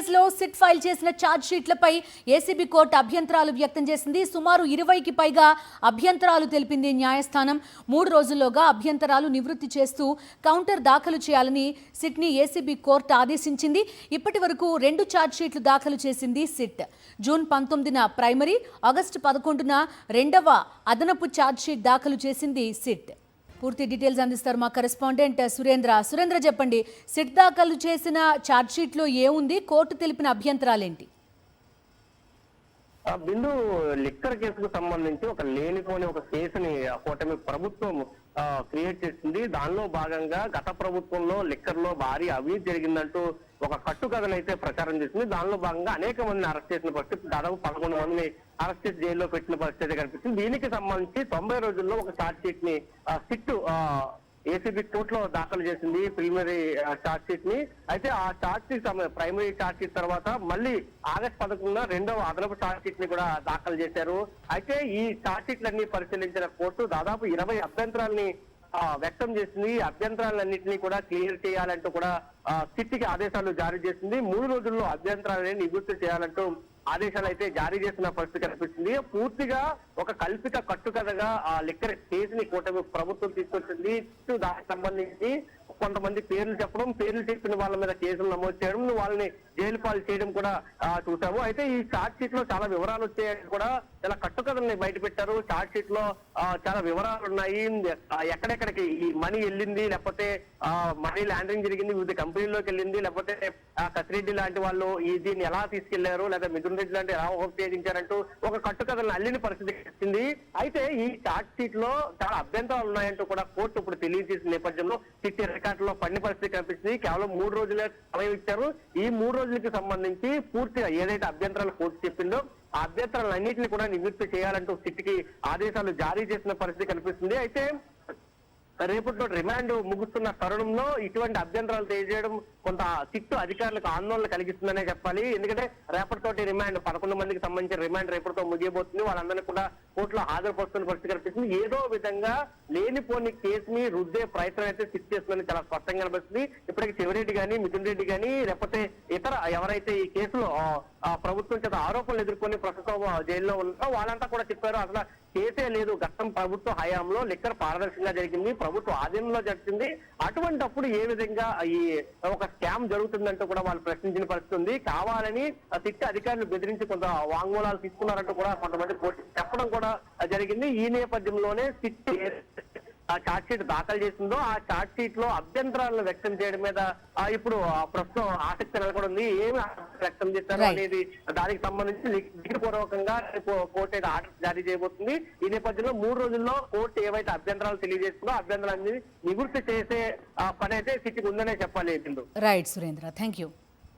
కేసులో SIT file చేసిన charge షీట్లపై ACB court అభ్యంతరాలు వ్యక్తం చేసింది. సుమారు 20కి పైగా అభ్యంతరాలు తెలిపింది న్యాయస్థానం. 3 రోజుల్లోగా అభ్యంతరాలు నివృత్తి చేస్తూ కౌంటర్ దాఖలు చేయాలని సిట్ని ఏసీబీ కోర్టు ఆదేశించింది. ఇప్పటి వరకు 2 ఛార్జ్ షీట్లు దాఖలు చేసింది సిట్. జూన్ 19న ప్రైమరీ, ఆగస్టు 11న 2వ అదనపు ఛార్జ్ షీట్ దాఖలు చేసింది సిట్. పూర్తి డీటెయిల్స్ అందిస్తారు మా కరెస్పాండెంట్ సురేంద్ర. చెప్పండి, సిట్ దాఖలు చేసిన ఛార్జ్షీట్లో ఏముంది, కోర్టు తెలిపిన అభ్యంతరాలేంటి? బిందు, లిక్కర్ కేసుకు సంబంధించి ఒక లేనిపోని ఒక కేసుని కూటమి ప్రభుత్వం క్రియేట్ చేసింది. దానిలో భాగంగా గత ప్రభుత్వంలో లిక్కర్ లో భారీ అవినీతి జరిగిందంటూ ఒక కట్టుకథనైతే ప్రచారం చేసింది. దానిలో భాగంగా అనేక మందిని అరెస్ట్ చేసిన పరిస్థితి, దాదాపు 11 మందిని అరెస్ట్ చేసి జైల్లో పెట్టిన పరిస్థితి కనిపిస్తుంది. దీనికి సంబంధించి 90 రోజుల్లో ఒక ఛార్జ్ షీట్ ని సిట్ ఏసీబీ కోర్టులో దాఖలు చేసింది, ప్రిలిమినరీ ఛార్జ్ షీట్ ని. అయితే ఆ charge sheet primary charge sheet తర్వాత మళ్ళీ ఆగస్టు 11న 2వ అదనపు ఛార్జ్ షీట్ ని కూడా దాఖలు చేశారు. అయితే ఈ ఛార్జ్ షీట్లన్నీ పరిశీలించిన కోర్టు దాదాపు 20 అభ్యంతరాలని వ్యక్తం చేసింది. అభ్యంతరాలన్నింటినీ కూడా క్లియర్ చేయాలంటూ కూడా సిట్కి ఆదేశాలు జారీ చేసింది. 3 రోజుల్లో అభ్యంతరాలని నివృత్తి చేయాలంటూ ఆదేశాలు అయితే జారీ చేసిన పరిస్థితి కనిపిస్తుంది. పూర్తిగా ఒక కల్పిత కట్టుకథగా ఆ లిక్కర్ కేసుని కూటమి ప్రభుత్వం తీసుకొచ్చింది. దానికి సంబంధించి కొంతమంది పేర్లు చెప్పడం, పేర్లు చెప్పిన వాళ్ళ మీద కేసులు నమోదు చేయడం, వాళ్ళని జైలు పాలు చేయడం కూడా చూసాము. అయితే ఈ ఛార్జ్ షీట్ లో చాలా వివరాలు వచ్చాయని కూడా చాలా కట్టుకథల్ని బయట పెట్టారు. ఛార్జ్ షీట్ లో చాలా వివరాలు ఉన్నాయి. ఎక్కడెక్కడికి ఈ మనీ వెళ్ళింది, లేకపోతే మనీ లాండరింగ్ జరిగింది, వివిధ కంపెనీల్లోకి వెళ్ళింది, లేకపోతే కసిరెడ్డి లాంటి వాళ్ళు దీన్ని ఎలా తీసుకెళ్లారు, లేదా మిథున్ రెడ్డి లాంటి ఎలా ఉపయోగించారంటూ ఒక కట్టుకథలను అల్లిన పరిస్థితి వచ్చింది. అయితే ఈ ఛార్జ్ షీట్ లో చాలా అభ్యంతరాలు ఉన్నాయంటూ కూడా కోర్టు ఇప్పుడు తెలియజేసిన నేపథ్యంలో సిట్ రికార్డులో పడిన పరిస్థితి కనిపిస్తుంది. కేవలం 3 రోజులే సమయం ఇచ్చారు. ఈ 3 రోజులకి సంబంధించి పూర్తిగా ఏదైతే అభ్యంతరాలు కోర్టు చెప్పిందో ఆ అభ్యంతరాలన్నింటినీ కూడా నివృత్తి చేయాలంటూ సిట్కి ఆదేశాలు జారీ చేసిన పరిస్థితి కనిపిస్తుంది. అయితే రేపట్లో రిమాండ్ ముగుస్తున్న తరుణంలో ఇటువంటి అభ్యంతరాలు తెలియజేయడం కొంత సిట్ అధికారులకు ఆందోళన కలిగిస్తుందనే చెప్పాలి. ఎందుకంటే రేపటితోటి రిమాండ్ 11 మందికి సంబంధించిన రిమాండ్ రేపటితో ముగియబోతుంది. వాళ్ళందరినీ కూడా కోర్టులో హాజరుపరుస్తున్న పరిస్థితి కనిపిస్తుంది. ఏదో విధంగా లేనిపోని కేసుని రుద్దే ప్రయత్నం అయితే సిట్ చేస్తుందని చాలా స్పష్టంగా కనిపిస్తుంది. ఇప్పటికి శివరెడ్డి కానీ, మిథున్ రెడ్డి కానీ, లేకపోతే ఇతర ఎవరైతే ఈ కేసులో ప్రభుత్వం చేత ఆరోపణలు ఎదుర్కొని ప్రస్తుతం జైల్లో ఉన్నారో వాళ్ళంతా కూడా చెప్పారు, అసలు కేసే లేదు, గతం ప్రభుత్వ హయాంలో లిక్కర్ పారదర్శకంగా జరిగింది, ప్రభుత్వ ఆధీనంలో జరిగింది. అటువంటప్పుడు ఏ విధంగా ఈ ఒక స్కామ్ జరుగుతుందంటూ కూడా వాళ్ళు ప్రశ్నించిన పరిస్థితి ఉంది. కావాలని సిట్ అధికారులు బెదిరించి కొంత వాంగ్మూలాలు తీసుకున్నారంటూ కూడా కొంతమంది చెప్పడం కూడా జరిగింది. ఈ నేపథ్యంలోనే సిట్ ఆ ఛార్జ్ షీట్ దాఖలు చేసిందో ఆ ఛార్జ్ షీట్ లో అభ్యంతరాలను వ్యక్తం చేయడం మీద ఇప్పుడు ప్రస్తుతం ఆసక్తి నెలకొంది. ఏమి వ్యక్తం చేశారు అనేది దానికి సంబంధించి లిఖితపూర్వకంగా కోర్టు అయితే ఆర్డర్ జారీ చేయబోతుంది. ఈ నేపథ్యంలో 3 రోజుల్లో కోర్టు ఏవైతే అభ్యంతరాలు తెలియజేస్తుందో అభ్యంతరాన్ని నివృత్తి చేసే పని అయితే సిట్కి ఉందనే చెప్పాలి. Right Surendra, thank you.